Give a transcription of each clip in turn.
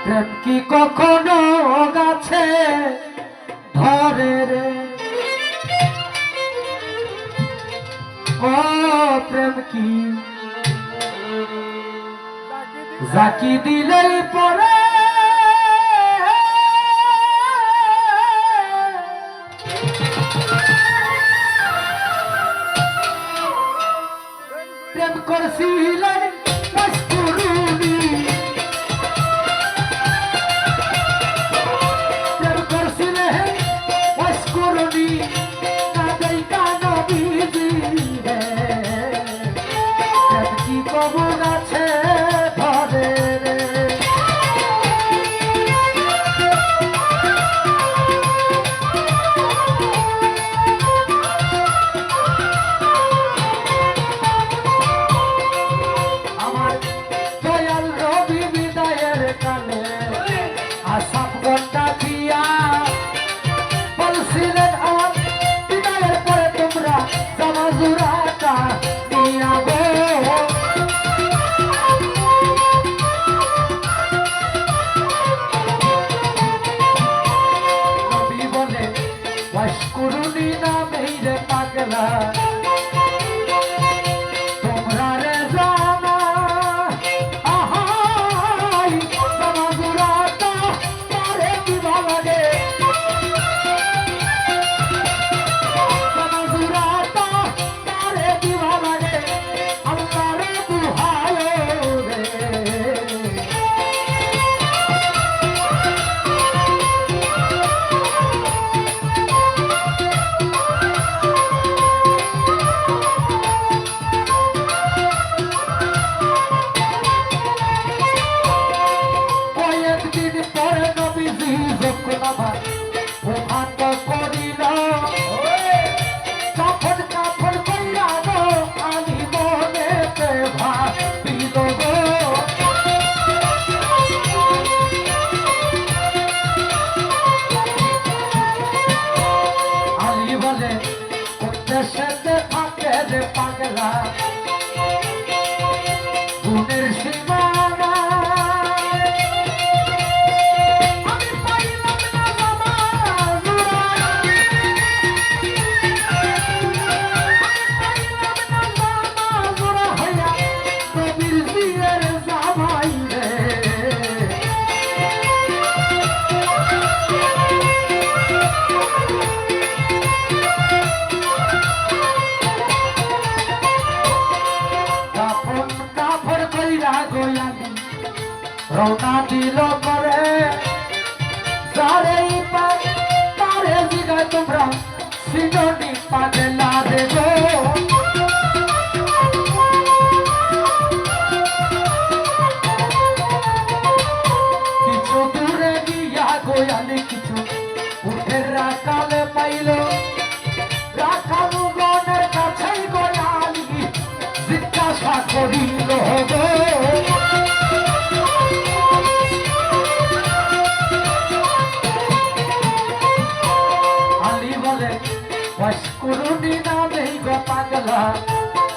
প্রেম কি কখনো গাছে ধরে রে? ও প্রেম কি জাকি দিলেই পরে? প্রেম করছিলেন মস্কুরুনি, প্রেম করছিলেন মস্কুরুনি, কাদাই কানবিজি রে। প্রেম কি কবু গাছে ধরে রে? আমার দয়াল রবি বিদায়ের কালে আসাম গন্ডা দিয়া বলছিলেন আমার বিদায়ের পরে তোমরা জামাজুরাটা দিয়া গো। নবী বলে ওয়াশকুরুনি নামেই রে পাগলা, তোমরা রে জানা আহাই জামাজুরাটা তারে দিবা লাগে, জামাজুরাটা তারে দিবা লাগে, আল্লাহরে দুহায় রে। কয়েকদিন পরে নবীজি যখন আমার ওখান করিল, কাফন কাফন কইরা গো আমি মনেতে ভাবিল গো। আলী বলে করতে সেতে থাকে রে পাগলা, গুণের সীমানা আমি পাইলাম না জামাজুরা, পাইলাম না জামাজুরা হইয়া নবীর বিয়ের জামাই রে। কাফন কাফন কইরা গোয়ালি রওনা দিল করে, যারেই পায় তারে জিগায় তোমরা সিজনি পাগলা রে গো। কিছু দূরে গিয়া গোয়ালি কিছু উঠের রাখালে পাইল, রাখালু গণের কাছেই গোয়ালি জিজ্ঞাসা করিল গো। আলী বলে ওয়াশকুরুনি নামেই গো পাগলা,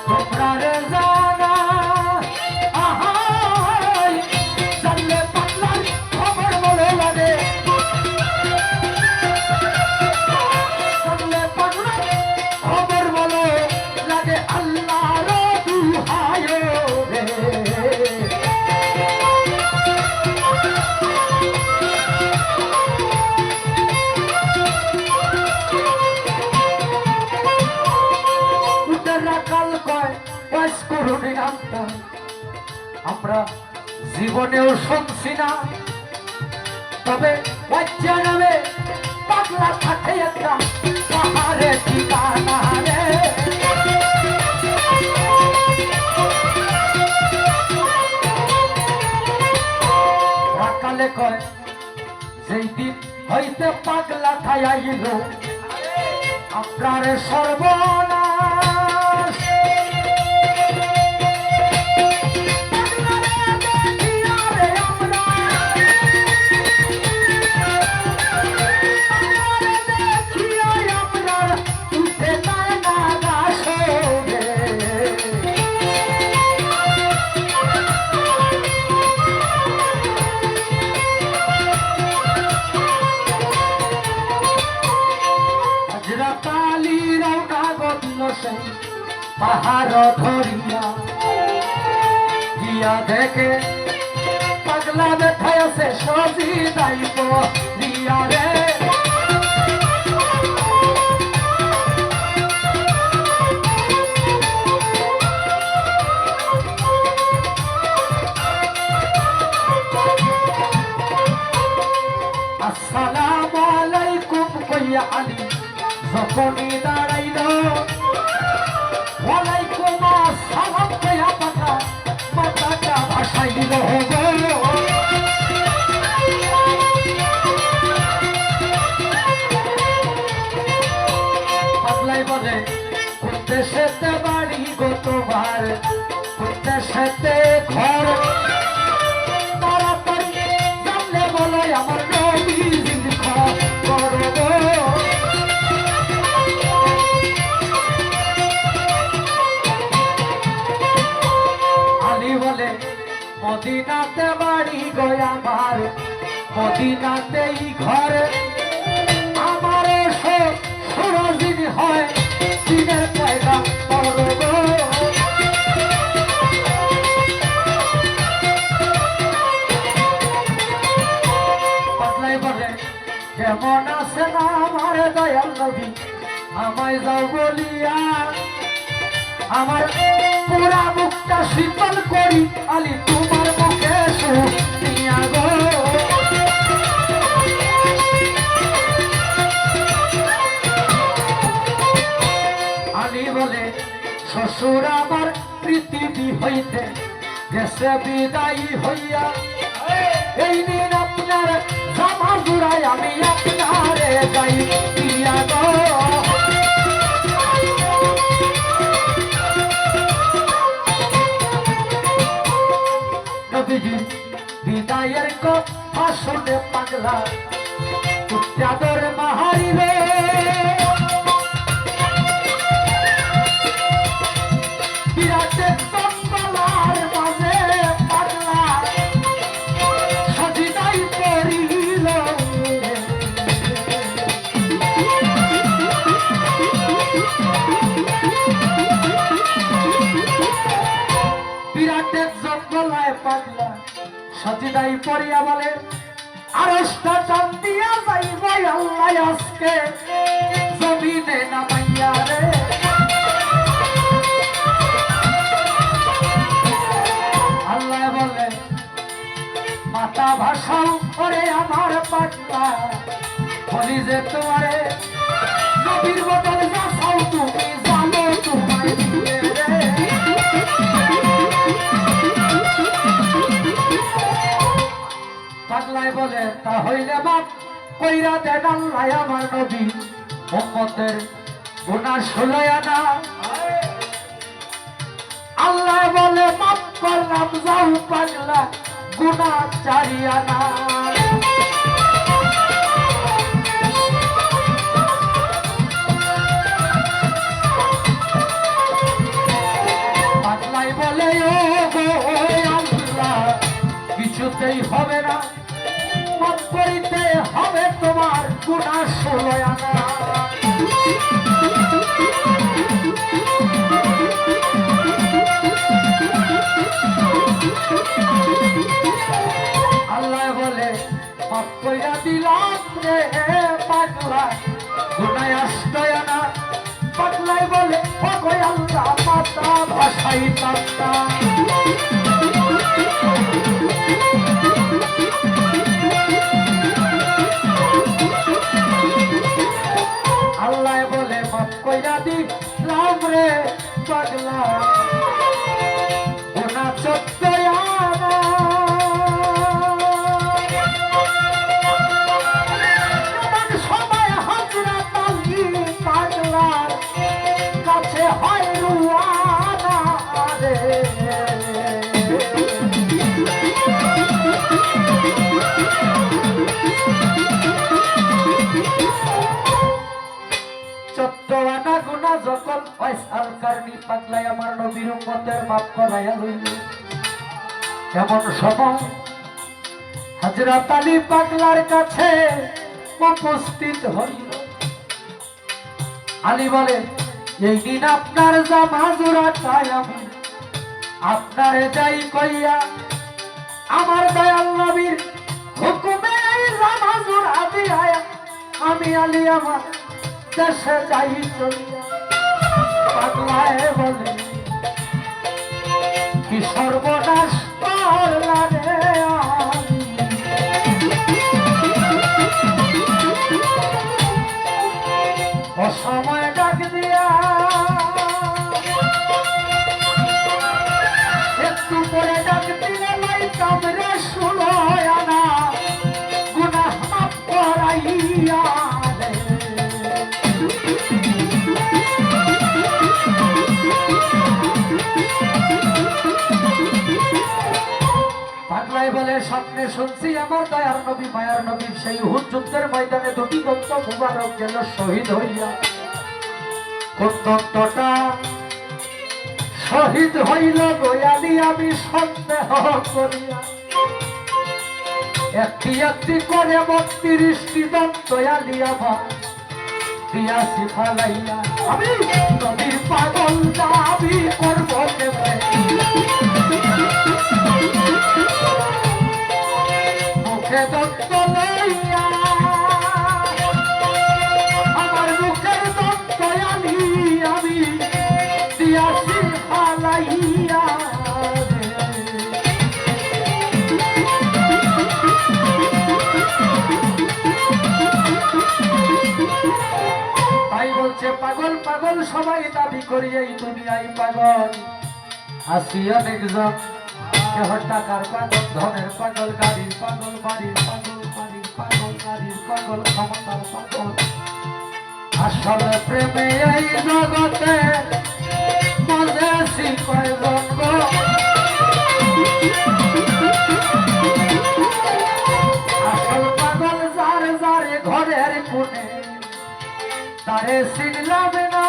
তোমরা রে জানা আহাই জানলে পাগলার খবর বলে লাগে, জানলে পাগলার খবর বলে লাগে, আল্লাহর দুহায় রে। কাল কয় ওয়াশকুরুনি নামটা আমরা জীবনেও শুনছি না, তবে ওয়াজ্জা নামে পাগলা থাকে একটা পাহাড়ে ঠিকানা রে। রাখালে কয় যেই দিন হইতে পাগলা খাইল আপনার সর্বনাশ, উঠে যায় না গাছ রে। দিয়া দেখে পাগলা ব্যথায় আছে সজি দাইব দিয়া রে আসসালামু আলাইকুম কইয়া আলী যখনই দাঁড়াইল ওয়ালাইকুম আসসালাম কইয়া মাথাটা ভাসাই দিল পাগলাই বলে কোন দেশেতে বাড়ি গো তোমার কোন দেশেতে ঘর তাড়াতাড়ি জানলে বলো আমার নবীজির খবর গো আলী বলে মদিনাতে বাড়ি গো আমার মদিনাতেই ঘর আমার সুরজিন হয় দিনের পয়দা বড় গো পাগলাই বলে কেমন আছে না আমার দয়াল নবী আমায় যাও বলিয়া আমার পুরা মুখটা শীতল করি আলী তোমার মুখে শুনিয়া গো আলী বলে শ্বশুর আমার পৃথিবী হইতে গেছে বিদায়ী হইয়া এই দিন আপনার জামা জুড়াই আমি আপনারে যাই দিয়া গো বিদায়ের কথা শুনে পাগলা চাদর মাহারিলে বিরাটের চন্দলার মাঝে পাগলা সজিদাই পড়িল বিরাটের জঙ্গলায় পাগলা সজিদাই পড়িয়া বলে আরশটা টান দিয়া যাইব আল্লাহ আজকে জমিনে নামাইয়া রে আল্লাহ বলে মাতা ভাষাও করে আমার পাগলা বলি যে তোমারে নবীর বদল যাও তুমি জানো তোমায় দিবে রে পাগলাই বলে তা হইলে বাপ কইরা দেন আল্লাহ আমার নবী উম্মতের গুনাহ ষোলয়া না আল্লাহ বলে মাফ করলাম যাও পাগলা গুনাহ চারিয়া না পাগলাই বলে ও গো আল্লাহ কিছুতেই হবে না মাফ করিতে হবে তোমার গুনাহ ষোলয়া না আল্লাহ বলে মাফ কইরা দিলাম রে পাগলা গুনাহ আসতয়া না পাগলাই বলে ও গো আল্লাহ মাতা ভাসাইতাম না আল্লাহ বলে মাফ কইরা দিলাম রে পাগলা গুনাহ চট্টয়া না সময় হযরত আলী পাগলার কাছে হয় রুয়ানা রে চট্টয়ানা গুনাহ যখন ফয়সাল করনি পাগলাই আমার নবীর উম্মতের মাফ করাইয়া লইল এমন সময় হযরত আলী পাগলার কাছে উপস্থিত হইল আলী বলে এই দিন আপনার জামা জোড়াটাই আমি আপনারে যাই কইয়া আমার দয়াল নবীর হুকুমে এই জামাজুরা দিয়া আমি আলী আমার দেশে যাই চলিয়া পাগলায় বলে কি সর্বনাশ করলা রে অসময় ডাক দিয়া একটু পরে ডাক দিলে লাইতাম রে ষোলো আনা গুনাহ মাফ করাইয়া রে। পাগলাই বলে স্বপ্নে শুনছি আমার দয়ার নবী মায়ার নবী সেই উহুদ যুদ্ধের ময়দানে দুটি দন্ত মুবারক গেল শহীদ হইয়া। কোন দন্তটা শহীদ হইল গোয়ালি আমি সন্দেহ করিয়া একটি একটি করে ৩২টি দন্ত আলি আমার দিয়াছি ফালাইয়া। আমি নবীর পাগল দাবি করব কেমনে মুখে দন্ত লইয়া আমার মুখের দন্ত আলি আমি দিয়াছি ফালাইয়া। তাই বলছে পাগল পাগল সবাই দাবি করি এই দুনিয়ায় পাগল আসি অনেকজন কেহ টাকার পাগল ধনের পাগল গাড়ির পাগল বাড়ির পাগল বাড়ির পাগল গাড়ির পাগল ক্ষমতার পাগল আসলে প্রেমে এই জগতে মজেছি কয়জন গো আসল পাগল যার যারে ঘরের কোণে তারে চিনলাম না।